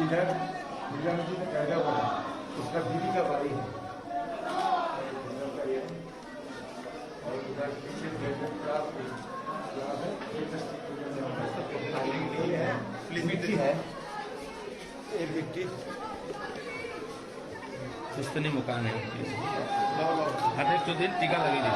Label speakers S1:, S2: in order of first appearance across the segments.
S1: इधर उसका बीवी का भाई है और उधर मिट्टी है एक मिट्टी
S2: सुस्तनी मकान है हर एक दिन टीका लगी थी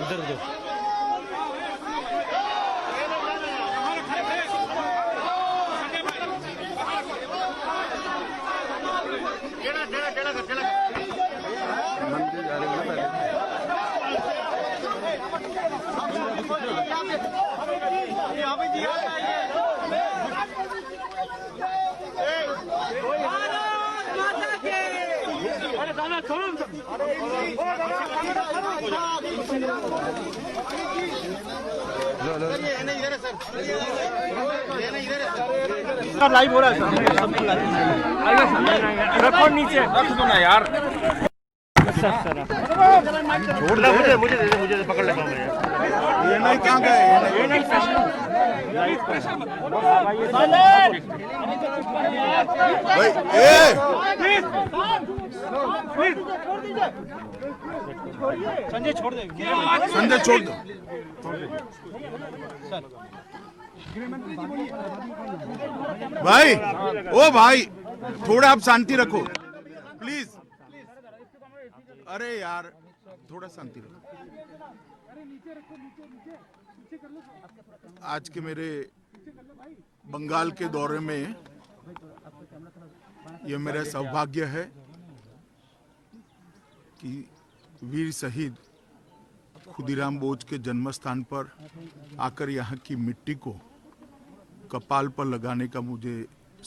S2: उधर उधर
S3: लाइव हो रहा है रिकॉर्ड नीचे रख दो ना यार। छोड़ दे मुझे दे दे मुझे पकड़ लेता हूं ये नहीं क्या गए ये नहीं भाई ए संजय छोड़ दे संजय छोड़ दो भाई ओ भाई थोड़ा आप शांति रखो प्लीज। अरे यार थोड़ा शांति रखो। आज के मेरे बंगाल के दौरे में यह मेरा सौभाग्य है कि वीर शहीद खुदीराम बोस के जन्म स्थान पर आकर यहाँ की मिट्टी को कपाल पर लगाने का मुझे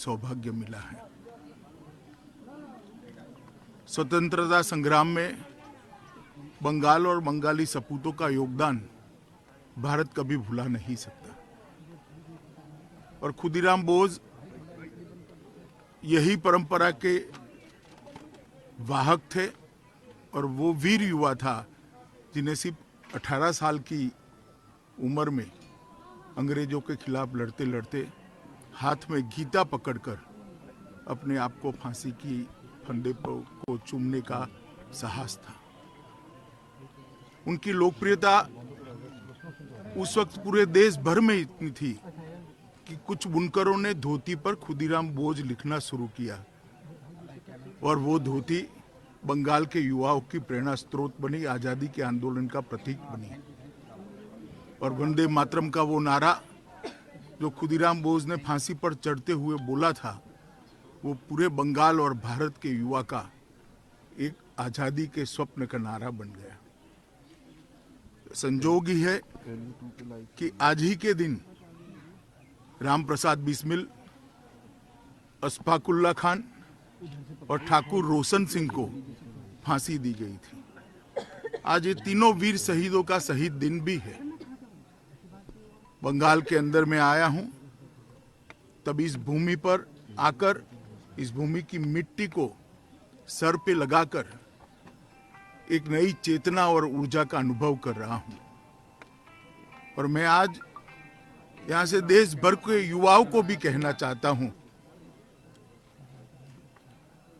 S3: सौभाग्य मिला है। स्वतंत्रता संग्राम में बंगाल और बंगाली सपूतों का योगदान भारत कभी भुला नहीं सकता। और खुदीराम बोस यही परंपरा के वाहक थे और वो वीर युवा था जिन्हें सिर्फ 18 साल की उम्र में अंग्रेजों के खिलाफ लड़ते लड़ते हाथ में गीता पकड़कर अपने आप को फांसी की फंदे को चूमने का साहस था। उनकी लोकप्रियता उस वक्त पूरे देश भर में इतनी थी कि कुछ बुनकरों ने धोती पर खुदीराम बोस लिखना शुरू किया और वो धोती बंगाल के युवाओं की प्रेरणा स्रोत बनी, आजादी के आंदोलन का प्रतीक बनी। और वंदे मातरम का वो नारा जो खुदीराम बोस ने फांसी पर चढ़ते हुए बोला था, वो पूरे बंगाल और भारत के युवा का एक आजादी के स्वप्न का नारा बन गया। संजोग ही है कि आज ही के दिन राम प्रसाद बिस्मिल, अशफाकुल्ला खान और ठाकुर रोशन सिंह को फांसी दी गई थी। आज ये तीनों वीर शहीदों का शहीद दिन भी है। बंगाल के अंदर में आया हूं, तब इस भूमि पर आकर इस भूमि की मिट्टी को सर पे लगाकर एक नई चेतना और ऊर्जा का अनुभव कर रहा हूं। और मैं आज यहां से देश भर के युवाओं को भी कहना चाहता हूं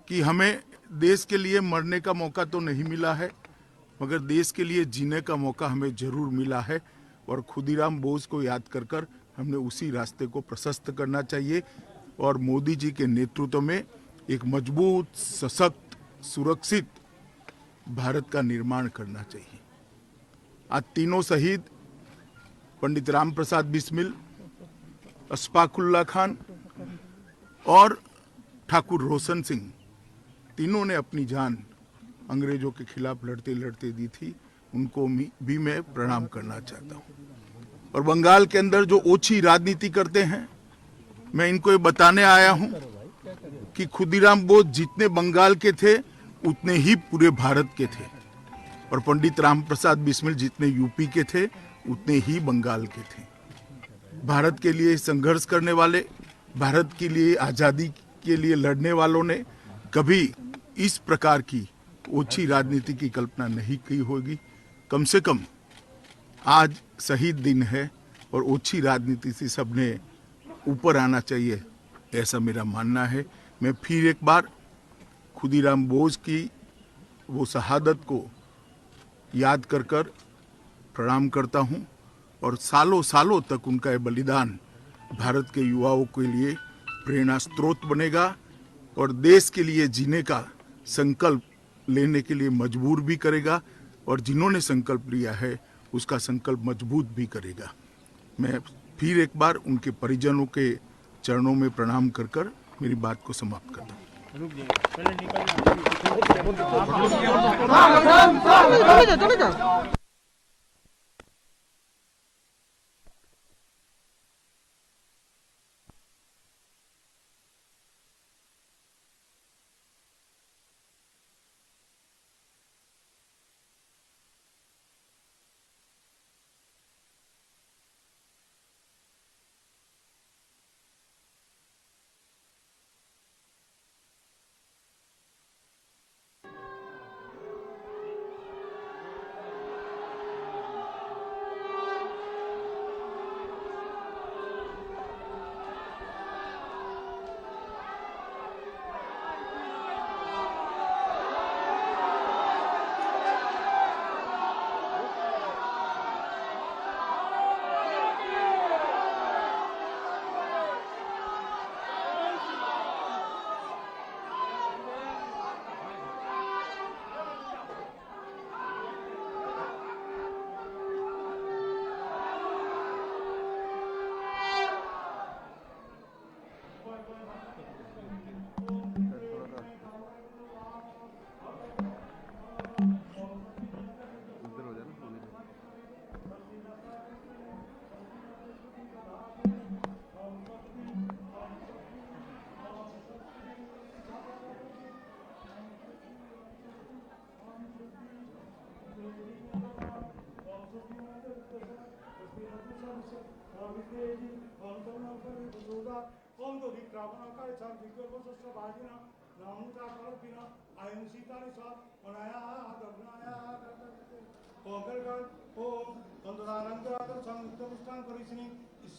S3: कि हमें देश के लिए मरने का मौका तो नहीं मिला है, मगर देश के लिए जीने का मौका हमें जरूर मिला है। और खुदीराम बोस को याद कर कर हमने उसी रास्ते को प्रशस्त करना चाहिए और मोदी जी के नेतृत्व में एक मजबूत, सशक्त, सुरक्षित भारत का निर्माण करना चाहिए। आज तीनों शहीद पंडित राम प्रसाद बिस्मिल, अशफाकुल्ला खान और ठाकुर रोशन सिंह, तीनों ने अपनी जान अंग्रेजों के खिलाफ लड़ते लड़ते दी थी। उनको भी मैं प्रणाम करना चाहता हूँ। और बंगाल के अंदर जो ओछी राजनीति करते हैं, मैं इनको ये बताने आया हूँ कि खुदीराम बोस जितने बंगाल के थे उतने ही पूरे भारत के थे, और पंडित राम प्रसाद बिस्मिल जितने यूपी के थे उतने ही बंगाल के थे। भारत के लिए संघर्ष करने वाले, भारत के लिए आज़ादी के लिए लड़ने वालों ने कभी इस प्रकार की ओछी राजनीति की कल्पना नहीं की होगी। कम से कम आज शहीद दिन है और ओछी राजनीति से सबने ऊपर आना चाहिए, ऐसा मेरा मानना है। मैं फिर एक बार खुदीराम बोस की वो शहादत को याद कर कर प्रणाम करता हूँ और सालों सालों तक उनका ये बलिदान भारत के युवाओं के लिए प्रेरणा स्रोत बनेगा और देश के लिए जीने का संकल्प लेने के लिए मजबूर भी करेगा, और जिन्होंने संकल्प लिया है उसका संकल्प मजबूत भी करेगा। मैं फिर एक बार उनके परिजनों के चरणों में प्रणाम कर कर मेरी बात को समाप्त करता हूँ।
S4: चले जाओ।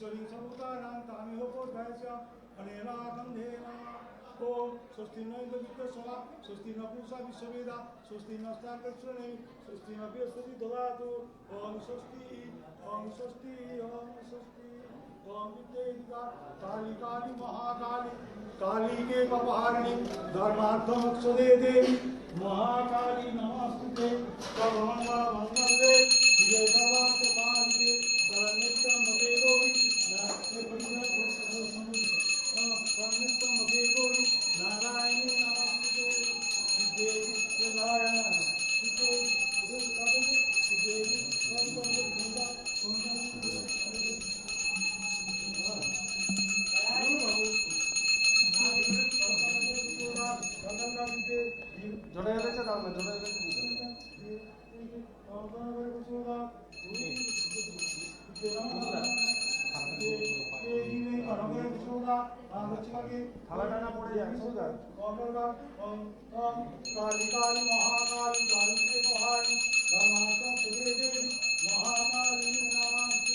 S5: ईश्वरी सबूतानां तामिहो बोधायस्य अनेना गन्धेन ओम स्वस्ति न इंद्रवित्त सोमा स्वस्ति न पूषा विश्ववेदा स्वस्ति न स्तार्कश्रणे स्वस्ति न बृहस्पति ददातु ओम स्वस्ति ओम स्वस्ति ओम स्वस्ति ओम विद्येदिका काली काली महाकाली काली के पपहारिणी धर्मार्थमक्षदे देवी महाकाली नमस्ते सर्वमंगल मंगले जय सर्वार्थ साधिके शरण्यं मते गौरी नास्ते परिग्रह सर्वमित्तं मते गौरी नारायणी नमस्ते देवी नारायण जोड़ा लेते दाम में जोड़ा लेते खाना पड़े जाए काली काली महाकाली काली के महाकाली धर्मात्मा पुरे देवी महाकाली नमस्ते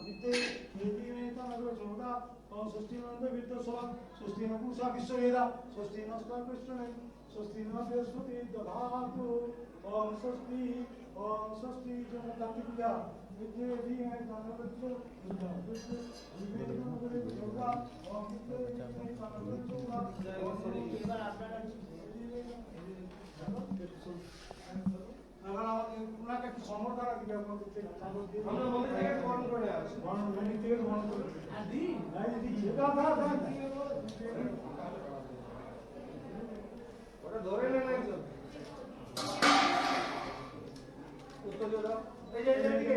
S5: विद्ये देवी में तनगर जोड़ा ओम स्वस्ति नंद विद्य सोम स्वस्ति न पूषा विश्ववेदा स्वस्ति न स्तार्कश्रणे स्वस्ति न बृहस्पति दधातु ओम स्वस्ति जनतातिप्रिया विद्ये दी है तनगर जोड़ा ओम विद्ये दी है तनगर जोड़ा उनका की समर्थन दिया हम लोग থেকে ফোন করে আসি ফোন থেকে ফোন করে আদি আদি এটা ওটা ধরে নেন একজন উত্তর দাও এই যে এদিকে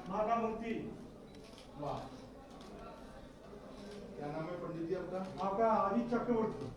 S5: माता मूर्ति वाह
S3: क्या नाम है पंडित जी आपका?
S5: आपका आदि चक्रवर्ती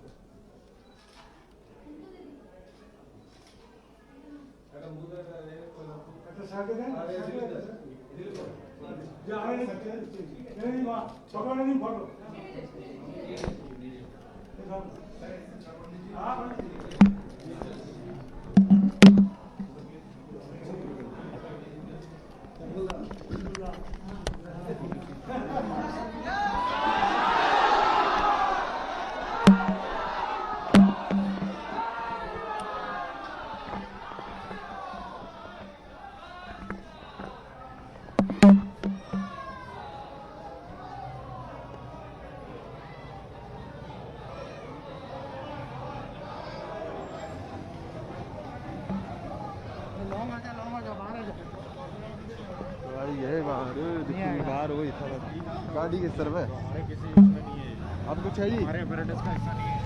S1: गाड़ी किस तरफ है?
S2: हमारे किसी उसमें नहीं है,
S1: अब कुछ है जी?
S2: हमारे apparatus का हिस्सा नहीं है।